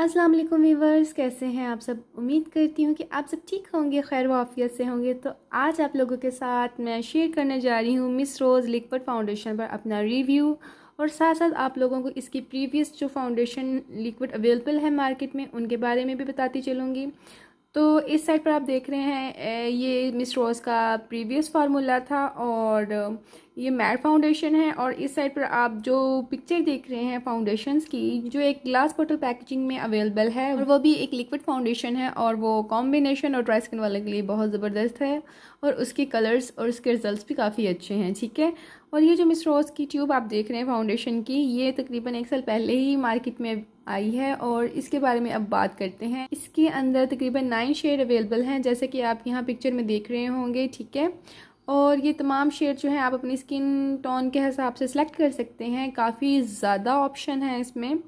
अस्सलाम वालेकुम व्यूवर्स, कैसे हैं आप सब। उम्मीद करती हूँ कि आप सब ठीक होंगे, खैर वाफियत से होंगे। तो आज आप लोगों के साथ मैं शेयर करने जा रही हूँ मिस रोज़ लिक्विड फाउंडेशन पर अपना रिव्यू, और साथ साथ आप लोगों को इसकी प्रीवियस जो फाउंडेशन लिक्विड अवेलेबल है मार्केट में उनके बारे में भी बताती चलूँगी। तो इस साइड पर आप देख रहे हैं ये मिस रोज़ का प्रीवियस फार्मूला था और ये मैट फाउंडेशन है। और इस साइड पर आप जो पिक्चर देख रहे हैं फाउंडेशंस की, जो एक ग्लास बॉटल पैकेजिंग में अवेलेबल है और वो भी एक लिक्विड फाउंडेशन है, और वो कॉम्बिनेशन और ड्राई स्किन वाले के लिए बहुत ज़बरदस्त है और उसके कलर्स और उसके रिजल्ट्स भी काफ़ी अच्छे हैं, ठीक है। और ये जो मिस रोज़ की ट्यूब आप देख रहे हैं फाउंडेशन की, ये तकरीबन 1 साल पहले ही मार्केट में आई है और इसके बारे में अब बात करते हैं। इसके अंदर तकरीबन 9 शेड अवेलेबल हैं, जैसे कि आप यहाँ पिक्चर में देख रहे होंगे, ठीक है। और ये तमाम शेड जो हैं आप अपनी स्किन टोन के हिसाब से सिलेक्ट कर सकते हैं। काफ़ी ज़्यादा ऑप्शन है इसमें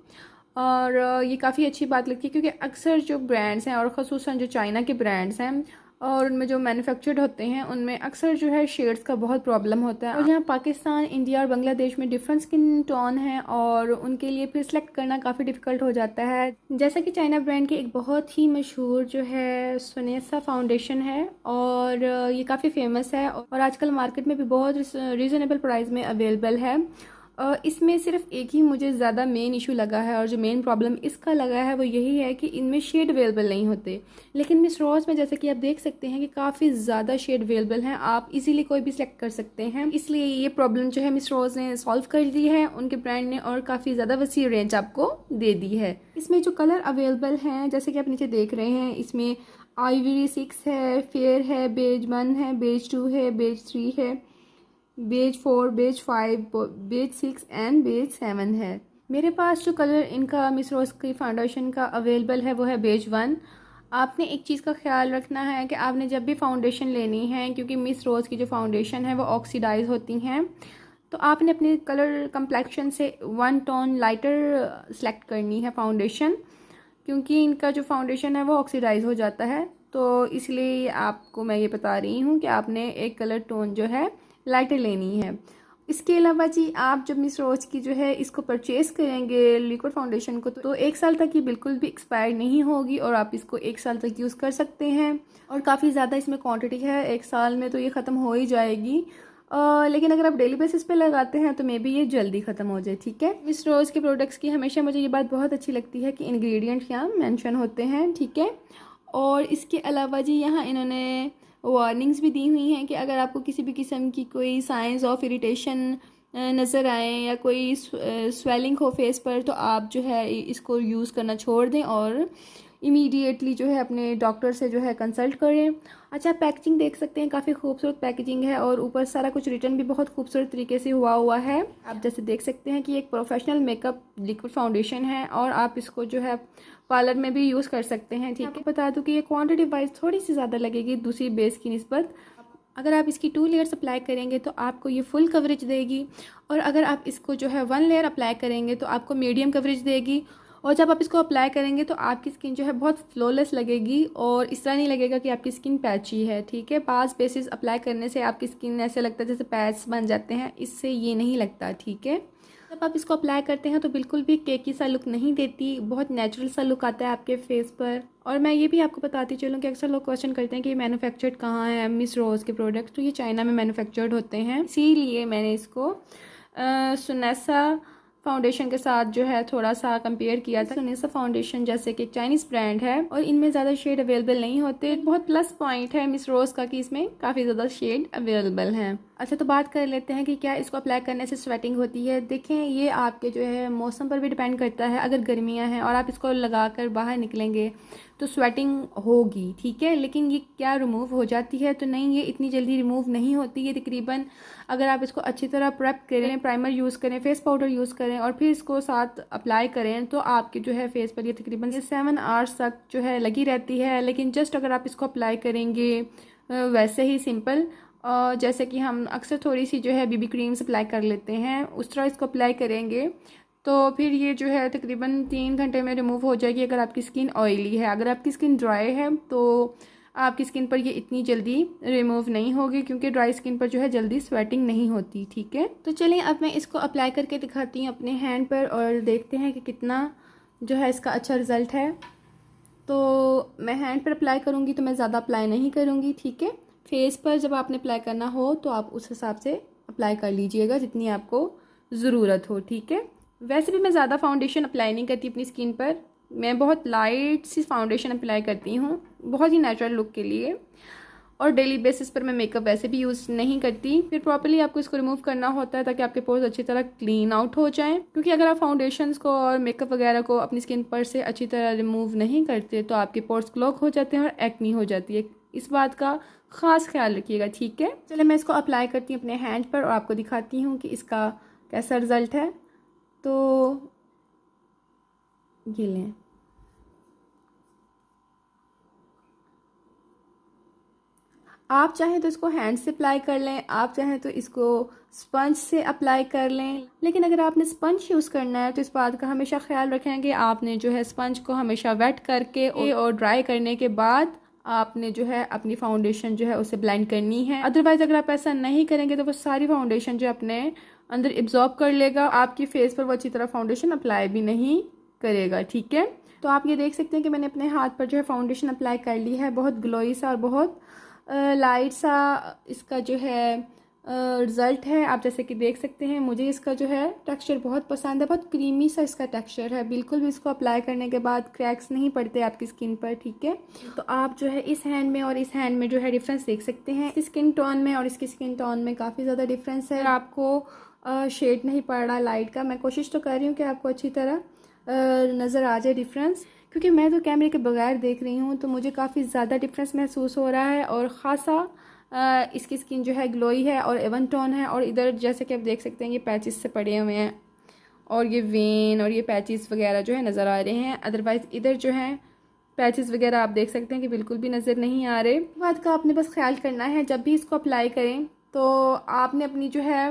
और ये काफ़ी अच्छी बात लगती है, क्योंकि अक्सर जो ब्रांड्स हैं और ख़ुसूसन जो चाइना के ब्रांड्स हैं और उनमें जो मैन्युफैक्चर्ड होते हैं उनमें अक्सर जो है शेड्स का बहुत प्रॉब्लम होता है। और यहाँ पाकिस्तान, इंडिया और बांग्लादेश में डिफरेंट स्किन टोन है और उनके लिए फिर सेलेक्ट करना काफ़ी डिफ़िकल्ट हो जाता है। जैसा कि चाइना ब्रांड के एक बहुत ही मशहूर जो है सुनेसा फाउंडेशन है और ये काफ़ी फेमस है और आजकल मार्केट में भी बहुत रीज़नेबल प्राइस में अवेलेबल है। इसमें सिर्फ एक ही मुझे ज़्यादा मेन इशू लगा है और जो मेन प्रॉब्लम इसका लगा है वो यही है कि इनमें शेड अवेलेबल नहीं होते। लेकिन मिस रोज़ में जैसे कि आप देख सकते हैं कि काफ़ी ज़्यादा शेड अवेलेबल हैं, आप इजीली कोई भी सिलेक्ट कर सकते हैं। इसलिए ये प्रॉब्लम जो है मिस रोज़ ने सॉल्व कर दी है उनके ब्रांड ने, और काफ़ी ज़्यादा वसी रेंज आपको दे दी है। इसमें जो कलर अवेलेबल हैं जैसे कि आप नीचे देख रहे हैं, इसमें आइवरी 6 है, फेयर है, बेज 1 है, बेज 2 है, बेज 3 है, बेज 4, बेज 5, बेज 6 एंड बेज 7 है। मेरे पास जो कलर इनका मिस रोज़ की फाउंडेशन का अवेलेबल है वो है बेज 1। आपने एक चीज़ का ख्याल रखना है कि आपने जब भी फाउंडेशन लेनी है, क्योंकि मिस रोज़ की जो फाउंडेशन है वो ऑक्सीडाइज होती हैं, तो आपने अपने कलर कम्प्लेक्शन से 1 टोन लाइटर सेलेक्ट करनी है फाउंडेशन, क्योंकि इनका जो फाउंडेशन है वो ऑक्सीडाइज हो जाता है। तो इसलिए आपको मैं ये बता रही हूँ कि आपने एक कलर टोन जो है लाइटर लेनी है। इसके अलावा जी आप जब मिस रोज़ की जो है इसको परचेज़ करेंगे लिक्विड फाउंडेशन को, तो 1 साल तक ये बिल्कुल भी एक्सपायर नहीं होगी और आप इसको 1 साल तक यूज़ कर सकते हैं। और काफ़ी ज़्यादा इसमें क्वांटिटी है, 1 साल में तो ये ख़त्म हो ही जाएगी। लेकिन अगर आप डेली बेसिस पे लगाते हैं तो मे बी ये जल्दी ख़त्म हो जाए, ठीक है। मिस रोज़ के प्रोडक्ट्स की हमेशा मुझे ये बात बहुत अच्छी लगती है कि इंग्रेडिएंट्स यहाँ मेंशन होते हैं, ठीक है। और इसके अलावा जी यहाँ इन्होंने वार्निंग्स भी दी हुई हैं कि अगर आपको किसी भी किस्म की कोई साइंस ऑफ इरिटेशन नज़र आए या कोई स्वेलिंग हो फेस पर, तो आप जो है इसको यूज़ करना छोड़ दें और इमीडिएटली जो है अपने डॉक्टर से जो है कंसल्ट करें। अच्छा, पैकेजिंग देख सकते हैं, काफ़ी खूबसूरत पैकेजिंग है और ऊपर सारा कुछ रिटर्न भी बहुत खूबसूरत तरीके से हुआ है। आप जैसे देख सकते हैं कि एक प्रोफेशनल मेकअप लिक्विड फाउंडेशन है और आप इसको जो है पार्लर में भी यूज़ कर सकते हैं, ठीक है। बता दूं कि ये क्वांटिटी वाइज थोड़ी सी ज़्यादा लगेगी दूसरी बेस की निस्बत। अगर आप इसकी 2 लेयर्स अप्लाई करेंगे तो आपको ये फुल कवरेज देगी, और अगर आप इसको जो है 1 लेयर अप्लाई करेंगे तो आपको मीडियम कवरेज देगी। और जब आप इसको अप्लाई करेंगे तो आपकी स्किन जो है बहुत फ्लॉलेस लगेगी और इस तरह नहीं लगेगा कि आपकी स्किन पैची है, ठीक है। पास बेसिस अप्लाई करने से आपकी स्किन ऐसे लगता है जैसे पैच बन जाते हैं, इससे ये नहीं लगता, ठीक है। जब आप इसको अप्लाई करते हैं तो बिल्कुल भी केकी सा लुक नहीं देती, बहुत नेचुरल सा लुक आता है आपके फेस पर। और मैं ये भी आपको बताती चलूँ कि अक्सर लोग क्वेश्चन करते हैं कि ये मैन्युफैक्चर्ड कहाँ है मिस रोज़ के प्रोडक्ट्स, तो ये चाइना में मैन्युफैक्चर्ड होते हैं। इसीलिए मैंने इसको सुनेसा फाउंडेशन के साथ जो है थोड़ा सा कंपेयर किया था। सुनेसा फाउंडेशन जैसे कि एक चाइनीज़ ब्रांड है और इनमें ज़्यादा शेड अवेलेबल नहीं होते। एक बहुत प्लस पॉइंट है मिस रोज़ का कि इसमें काफ़ी ज़्यादा शेड अवेलेबल हैं। अच्छा, तो बात कर लेते हैं कि क्या इसको अप्लाई करने से स्वेटिंग होती है। देखें, ये आपके जो है मौसम पर भी डिपेंड करता है। अगर गर्मियाँ हैं और आप इसको लगा कर बाहर निकलेंगे तो स्वेटिंग होगी, ठीक है। लेकिन ये क्या रिमूव हो जाती है? तो नहीं, ये इतनी जल्दी रिमूव नहीं होती। ये तकरीबन अगर आप इसको अच्छी तरह प्रेप करें, प्राइमर यूज़ करें, फेस पाउडर यूज़ करें और फिर इसको साथ अप्लाई करें तो आपके जो है फेस पर ये तकरीबन 7 आवर्स तक जो है लगी रहती है। लेकिन जस्ट अगर आप इसको अप्लाई करेंगे वैसे ही सिंपल, जैसे कि हम अक्सर थोड़ी सी जो है बीबी क्रीम्स अप्लाई कर लेते हैं, उस तरह इसको अप्लाई करेंगे तो फिर ये जो है तकरीबन 3 घंटे में रिमूव हो जाएगी। अगर आपकी स्किन ऑयली है, अगर आपकी स्किन ड्राई है तो आपकी स्किन पर ये इतनी जल्दी रिमूव नहीं होगी, क्योंकि ड्राई स्किन पर जो है जल्दी स्वेटिंग नहीं होती, ठीक है। तो चलिए अब मैं इसको अप्लाई करके दिखाती हूँ अपने हैंड पर और देखते हैं कि कितना जो है इसका अच्छा रिज़ल्ट है। तो मैं हैंड पर अप्लाई करूँगी तो मैं ज़्यादा अप्लाई नहीं करूँगी, ठीक है। फेस पर जब आपने अप्लाई करना हो तो आप उस हिसाब से अप्लाई कर लीजिएगा जितनी आपको ज़रूरत हो, ठीक है। वैसे भी मैं ज़्यादा फाउंडेशन अप्लाई नहीं करती अपनी स्किन पर, मैं बहुत लाइट सी फाउंडेशन अप्लाई करती हूँ, बहुत ही नेचुरल लुक के लिए। और डेली बेसिस पर मैं मेकअप वैसे भी यूज़ नहीं करती। फिर प्रॉपर्ली आपको इसको रिमूव करना होता है ताकि आपके पोर्स अच्छी तरह क्लीन आउट हो जाएं, क्योंकि अगर आप फाउंडेशंस को और मेकअप वगैरह को अपनी स्किन पर से अच्छी तरह रिमूव नहीं करते तो आपके पोर्स क्लॉग हो जाते हैं और एक्नी हो जाती है। इस बात का ख़ास ख्याल रखिएगा, ठीक है। चलिए मैं इसको अप्लाई करती हूँ अपने हैंड पर और आपको दिखाती हूँ कि इसका कैसा रिज़ल्ट है। तो ये लें, आप चाहें तो इसको हैंड से अप्लाई कर लें, आप चाहें तो इसको स्पंज से अप्लाई कर लें। लेकिन अगर आपने स्पंज यूज़ करना है तो इस बात का हमेशा ख्याल रखें कि आपने जो है स्पंज को हमेशा वेट करके और ड्राई करने के बाद आपने जो है अपनी फाउंडेशन जो है उसे ब्लेंड करनी है। अदरवाइज़ अगर आप ऐसा नहीं करेंगे तो वो सारी फाउंडेशन जो अपने अंदर एब्जॉर्ब कर लेगा, आपकी फेस पर वो अच्छी तरह फाउंडेशन अप्लाई भी नहीं करेगा, ठीक है। तो आप ये देख सकते हैं कि मैंने अपने हाथ पर जो है फाउंडेशन अप्लाई कर ली है, बहुत ग्लोई सा और बहुत लाइट सा इसका जो है रिज़ल्ट है। आप जैसे कि देख सकते हैं मुझे इसका जो है टेक्सचर बहुत पसंद है, बहुत क्रीमी सा इसका टेक्सचर है, बिल्कुल भी इसको अप्लाई करने के बाद क्रैक्स नहीं पड़ते आपकी स्किन पर, ठीक है। तो आप जो है इस हैंड में और इस हैंड में जो है डिफरेंस देख सकते हैं। इसकी स्किन टोन में और इसकी स्किन टोन में काफ़ी ज़्यादा डिफरेंस है। आपको शेड नहीं पड़ रहा लाइट का, मैं कोशिश तो कर रही हूँ कि आपको अच्छी तरह नज़र आ जाए डिफरेंस, क्योंकि मैं तो कैमरे के बगैर देख रही हूँ तो मुझे काफ़ी ज़्यादा डिफरेंस महसूस हो रहा है और ख़ासा इसकी स्किन जो है ग्लोई है और एवन टोन है। और इधर जैसे कि आप देख सकते हैं ये पैचेस से पड़े हुए हैं और ये वेन और ये पैचेस वगैरह जो है नज़र आ रहे हैं। अदरवाइज़ इधर जो है पैचेस वगैरह आप देख सकते हैं कि बिल्कुल भी नज़र नहीं आ रहे। बात का आपने बस ख्याल करना है जब भी इसको अप्लाई करें तो आपने अपनी जो है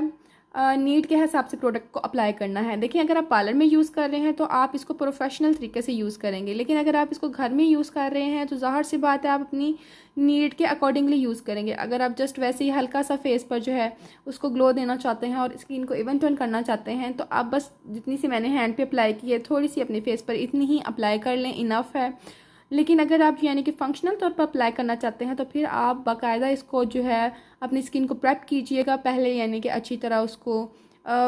नीड के हिसाब से प्रोडक्ट को अप्लाई करना है। देखिए अगर आप पार्लर में यूज़ कर रहे हैं तो आप इसको प्रोफेशनल तरीके से यूज़ करेंगे, लेकिन अगर आप इसको घर में यूज़ कर रहे हैं तो ज़ाहिर सी बात है आप अपनी नीड के अकॉर्डिंगली यूज़ करेंगे। अगर आप जस्ट वैसे ही हल्का सा फेस पर जो है उसको ग्लो देना चाहते हैं और स्किन को इवन टोन करना चाहते हैं तो आप बस जितनी सी मैंने हैंड पे अप्लाई की है थोड़ी सी अपने फेस पर इतनी ही अप्लाई कर लें, इनफ है। लेकिन अगर आप यानी कि फंक्शनल तौर पर अप्लाई करना चाहते हैं तो फिर आप बाकायदा इसको जो है अपनी स्किन को प्रेप कीजिएगा पहले, यानी कि अच्छी तरह उसको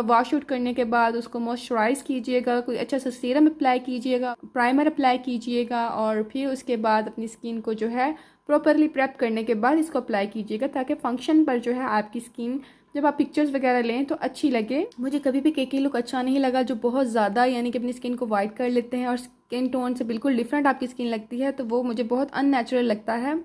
वॉश आउट करने के बाद उसको मॉइस्चराइज़ कीजिएगा, कोई अच्छा सा सीरम अप्लाई कीजिएगा, प्राइमर अप्लाई कीजिएगा और फिर उसके बाद अपनी स्किन को जो है प्रॉपरली प्रेप करने के बाद इसको अप्लाई कीजिएगा ताकि फंक्शन पर जो है आपकी स्किन जब आप पिक्चर्स वगैरह लें तो अच्छी लगे। मुझे कभी भी केकी लुक अच्छा नहीं लगा जो बहुत ज़्यादा यानी कि अपनी स्किन को वाइट कर लेते हैं और स्किन टोन से बिल्कुल डिफरेंट आपकी स्किन लगती है, तो वो मुझे बहुत अननेचुरल लगता है।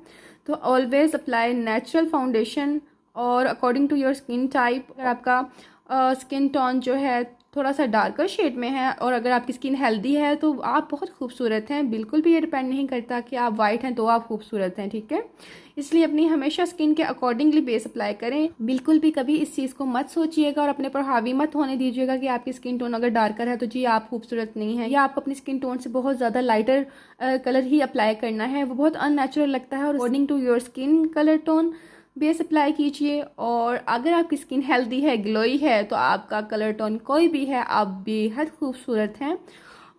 तो ऑलवेज़ अप्लाई नेचुरल फाउंडेशन और according to your skin type. अगर आपका स्किन टोन जो है थोड़ा सा डार्कर शेड में है और अगर आपकी स्किन हेल्दी है तो आप बहुत खूबसूरत हैं। बिल्कुल भी ये डिपेंड नहीं करता कि आप वाइट हैं तो आप खूबसूरत हैं, ठीक है। इसलिए अपनी हमेशा स्किन के अकॉर्डिंगली बेस अप्लाई करें। बिल्कुल भी कभी इस चीज़ को मत सोचिएगा और अपने पर हावी मत होने दीजिएगा कि आपकी स्किन टोन अगर डार्कर है तो जी आप खूबसूरत नहीं है, या आपको अपनी स्किन टोन से बहुत ज़्यादा लाइटर कलर ही अप्लाई करना है, वो बहुत अननेचुरल लगता है। और according to your skin colour tone base apply कीजिए। और अगर आपकी स्किन हेल्दी है, ग्लोई है, तो आपका कलर टोन कोई भी है आप बेहद खूबसूरत हैं।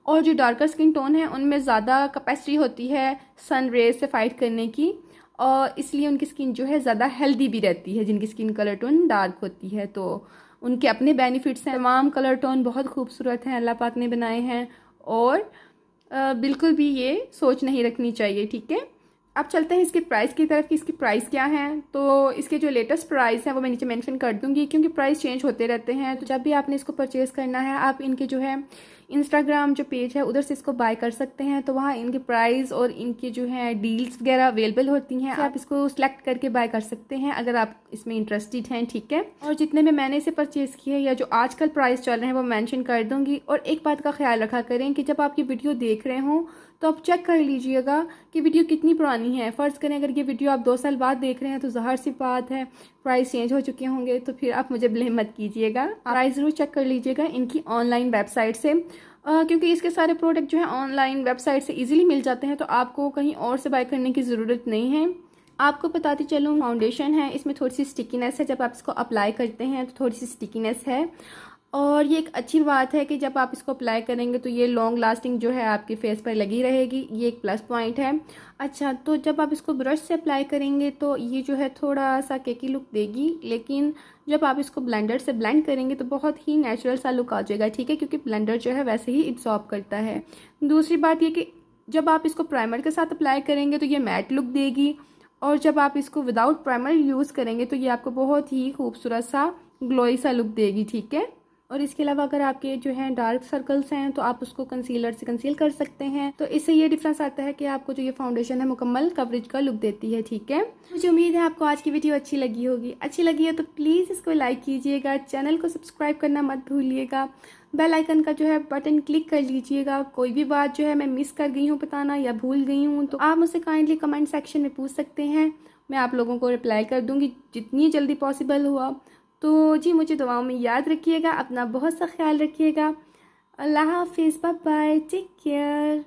और जो डार्कर स्किन टोन है उनमें ज़्यादा कैपेसिटी होती है सन रेज से फाइट करने की और इसलिए उनकी स्किन जो है ज़्यादा हेल्दी भी रहती है जिनकी स्किन कलर टोन डार्क होती है। तो उनके अपने बेनिफिट्स हैं। तमाम कलर टोन बहुत खूबसूरत हैं, अल्लाह पाक ने बनाए हैं और बिल्कुल भी ये सोच नहीं रखनी चाहिए, ठीक है। अब चलते हैं इसके प्राइस की तरफ कि इसकी प्राइस क्या है। तो इसके जो लेटेस्ट प्राइस है वो मैं नीचे मेंशन कर दूंगी क्योंकि प्राइस चेंज होते रहते हैं। तो जब भी आपने इसको परचेज़ करना है आप इनके जो है इंस्टाग्राम जो पेज है उधर से इसको बाय कर सकते हैं। तो वहाँ इनके प्राइस और इनकी जो है डील्स वगैरह अवेलेबल होती हैं, आप इसको सिलेक्ट करके बाय कर सकते हैं अगर आप इसमें इंटरेस्टेड हैं, ठीक है। और जितने में मैंने इसे परचेज़ किया है या जो आजकल प्राइस चल रहे हैं वो मेंशन कर दूंगी। और एक बात का ख्याल रखा करें कि जब आप ये वीडियो देख रहे हों तो आप चेक कर लीजिएगा कि वीडियो कितनी पुरानी है। फ़र्ज़ करें अगर ये वीडियो आप 2 साल बाद देख रहे हैं तो ज़ाहिर सी बात है प्राइस चेंज हो चुके होंगे, तो फिर आप मुझे ब्लेम मत कीजिएगा। प्राइस ज़रूर चेक कर लीजिएगा इनकी ऑनलाइन वेबसाइट से, क्योंकि इसके सारे प्रोडक्ट जो है ऑनलाइन वेबसाइट से इजीली मिल जाते हैं, तो आपको कहीं और से बाय करने की ज़रूरत नहीं है। आपको बताती चलूँ फाउंडेशन है, इसमें थोड़ी सी स्टिकीनेस है, जब आप इसको अप्लाई करते हैं तो थोड़ी सी स्टिकीनेस है। और ये एक अच्छी बात है कि जब आप इसको अप्लाई करेंगे तो ये लॉन्ग लास्टिंग जो है आपके फेस पर लगी रहेगी, ये एक प्लस पॉइंट है। अच्छा, तो जब आप इसको ब्रश से अप्लाई करेंगे तो ये जो है थोड़ा सा केकी लुक देगी, लेकिन जब आप इसको ब्लेंडर से ब्लेंड करेंगे तो बहुत ही नेचुरल सा लुक आ जाएगा, ठीक है, क्योंकि ब्लेंडर जो है वैसे ही इब्सॉर्ब करता है। दूसरी बात ये कि जब आप इसको प्राइमर के साथ अप्लाई करेंगे तो ये मैट लुक देगी, और जब आप इसको विदाउट प्राइमर यूज़ करेंगे तो ये आपको बहुत ही खूबसूरत सा ग्लोई सा लुक देगी, ठीक है। और इसके अलावा अगर आपके जो हैं डार्क सर्कल्स हैं तो आप उसको कंसीलर से कंसील कर सकते हैं, तो इससे ये डिफरेंस आता है कि आपको जो ये फाउंडेशन है मुकम्मल कवरेज का लुक देती है, ठीक है। मुझे उम्मीद है आपको आज की वीडियो अच्छी लगी होगी। अच्छी लगी है तो प्लीज़ इसको लाइक कीजिएगा, चैनल को सब्सक्राइब करना मत भूलिएगा, बेल आइकन का जो है बटन क्लिक कर लीजिएगा। कोई भी बात जो है मैं मिस कर गई हूँ बताना या भूल गई हूँ तो आप मुझसे काइंडली कमेंट सेक्शन में पूछ सकते हैं, मैं आप लोगों को रिप्लाई कर दूँगी जितनी जल्दी पॉसिबल हुआ। तो जी, मुझे दुआओं में याद रखिएगा, अपना बहुत सा ख्याल रखिएगा। अल्लाह हाफिज़, बाय बाय, टेक केयर।